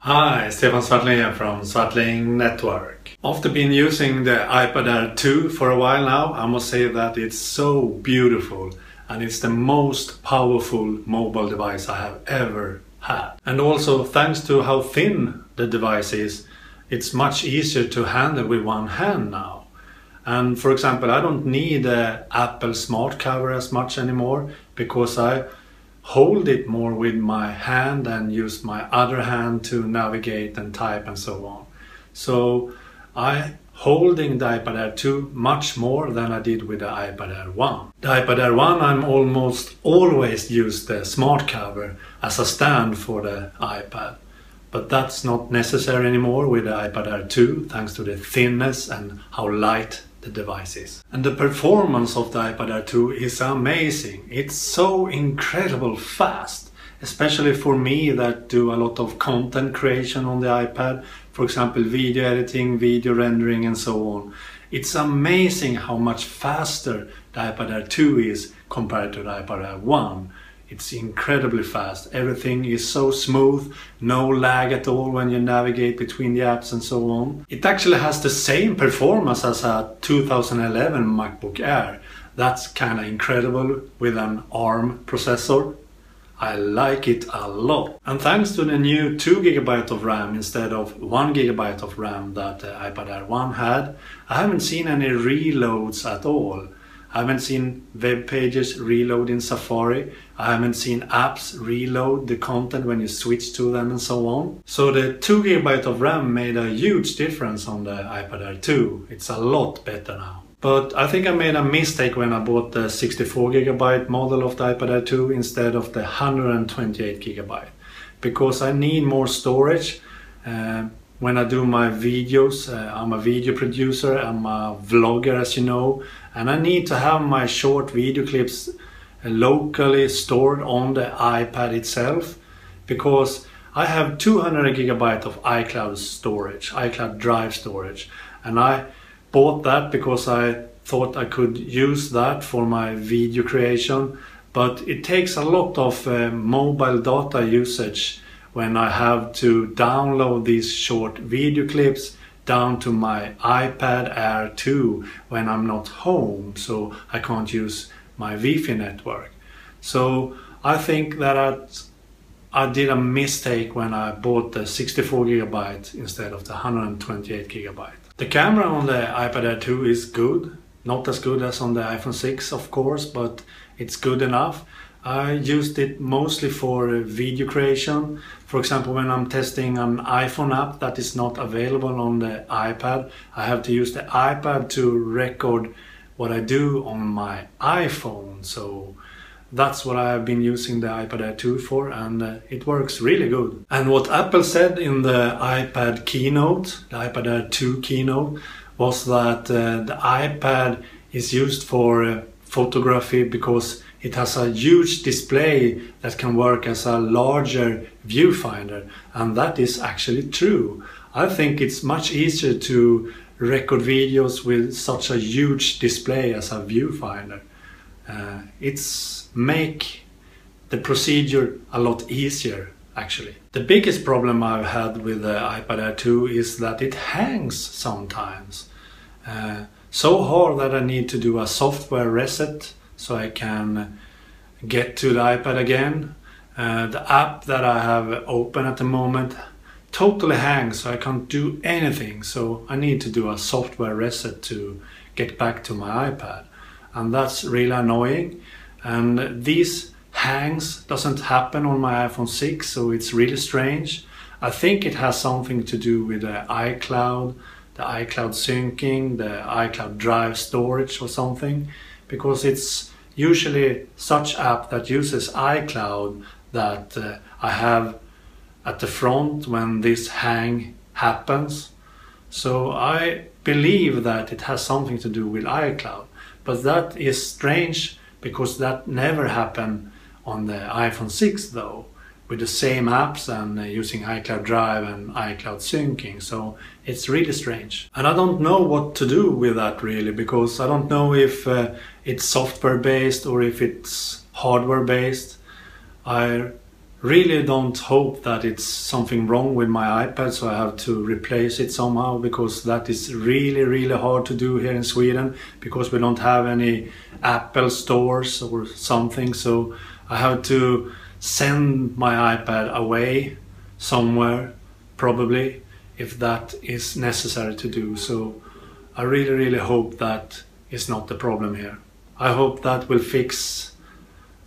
Hi, Stefan Swartling here from Swartling Network. After being using the iPad Air 2 for a while now, I must say that it's so beautiful and it's the most powerful mobile device I have ever had. And also, thanks to how thin the device is, it's much easier to handle with one hand now. And for example, I don't need the Apple smart cover as much anymore because I hold it more with my hand and use my other hand to navigate and type and so on. So I'm holding the iPad Air 2 much more than I did with the iPad Air 1. The iPad Air 1 I'm almost always use the smart cover as a stand for the iPad. But that's not necessary anymore with the iPad Air 2 thanks to the thinness and how light the device is. And the performance of the iPad Air 2 is amazing. It's so incredible fast, especially for me that do a lot of content creation on the iPad, for example video editing, video rendering and so on. It's amazing how much faster the iPad Air 2 is compared to the iPad Air 1. It's incredibly fast. Everything is so smooth, no lag at all when you navigate between the apps and so on. It actually has the same performance as a 2011 MacBook Air. That's kinda incredible with an ARM processor. I like it a lot. And thanks to the new 2GB of RAM instead of 1GB of RAM that the iPad Air 1 had, I haven't seen any reloads at all. I haven't seen web pages reload in Safari. I haven't seen apps reload the content when you switch to them and so on. So the 2GB of RAM made a huge difference on the iPad Air 2. It's a lot better now. But I think I made a mistake when I bought the 64GB model of the iPad Air 2 instead of the 128GB. Because I need more storage. When I do my videos, I'm a video producer, I'm a vlogger as you know, and I need to have my short video clips locally stored on the iPad itself because I have 200GB of iCloud storage, iCloud Drive storage, and I bought that because I thought I could use that for my video creation, but it takes a lot of mobile data usage when I have to download these short video clips down to my iPad Air 2 when I'm not home, so I can't use my Wi-Fi network. So I think that I did a mistake when I bought the 64GB instead of the 128GB. The camera on the iPad Air 2 is good, not as good as on the iPhone 6 of course, but it's good enough. I used it mostly for video creation. For example, when I'm testing an iPhone app that is not available on the iPad, I have to use the iPad to record what I do on my iPhone. So that's what I have been using the iPad Air 2 for, and it works really good. And what Apple said in the iPad keynote, the iPad Air 2 keynote, was that the iPad is used for photography because it has a huge display that can work as a larger viewfinder, and that is actually true. I think it's much easier to record videos with such a huge display as a viewfinder. It's make the procedure a lot easier actually. The biggest problem I've had with the iPad Air 2 is that it hangs sometimes. So hard that I need to do a software reset so I can get to the iPad again. The app that I have open at the moment totally hangs, so I can't do anything. So I need to do a software reset to get back to my iPad. And that's really annoying. And these hangs doesn't happen on my iPhone 6, so it's really strange. I think it has something to do with the iCloud syncing, the iCloud Drive storage or something, because it's usually such app that uses iCloud that I have at the front when this hang happens. So I believe that it has something to do with iCloud, but that is strange because that never happened on the iPhone 6 though, with the same apps and using iCloud Drive and iCloud syncing. So it's really strange. And I don't know what to do with that really, because I don't know if it's software based or if it's hardware based. I really don't hope that it's something wrong with my iPad, so I have to replace it somehow, because that is really hard to do here in Sweden, because we don't have any Apple stores or something. So I have to send my iPad away somewhere, probably, if that is necessary to do. So I really hope that is not the problem here. I hope that will fix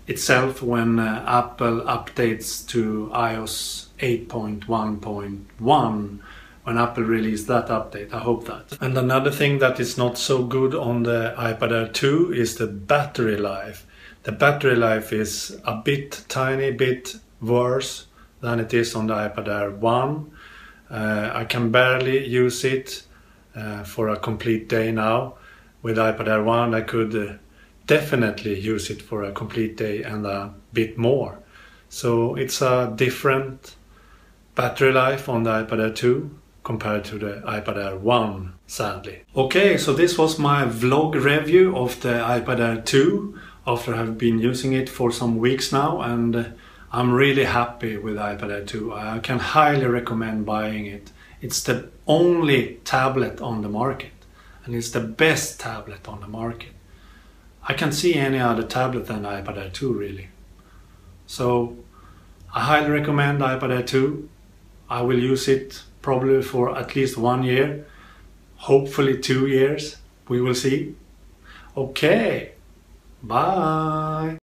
itself when Apple updates to iOS 8.1.1, when Apple released that update. I hope that. And another thing that is not so good on the iPad Air 2 is the battery life. The battery life is a tiny bit worse than it is on the iPad Air 1. I can barely use it for a complete day now. With iPad Air 1 I could definitely use it for a complete day and a bit more. So it's a different battery life on the iPad Air 2 compared to the iPad Air 1, sadly. Okay, so this was my vlog review of the iPad Air 2 after I've been using it for some weeks now, and I'm really happy with iPad Air 2. I can highly recommend buying it. It's the only tablet on the market, and it's the best tablet on the market. I can't see any other tablet than iPad Air 2 really. So I highly recommend iPad Air 2. I will use it probably for at least 1 year, hopefully 2 years. We will see. Okay, bye.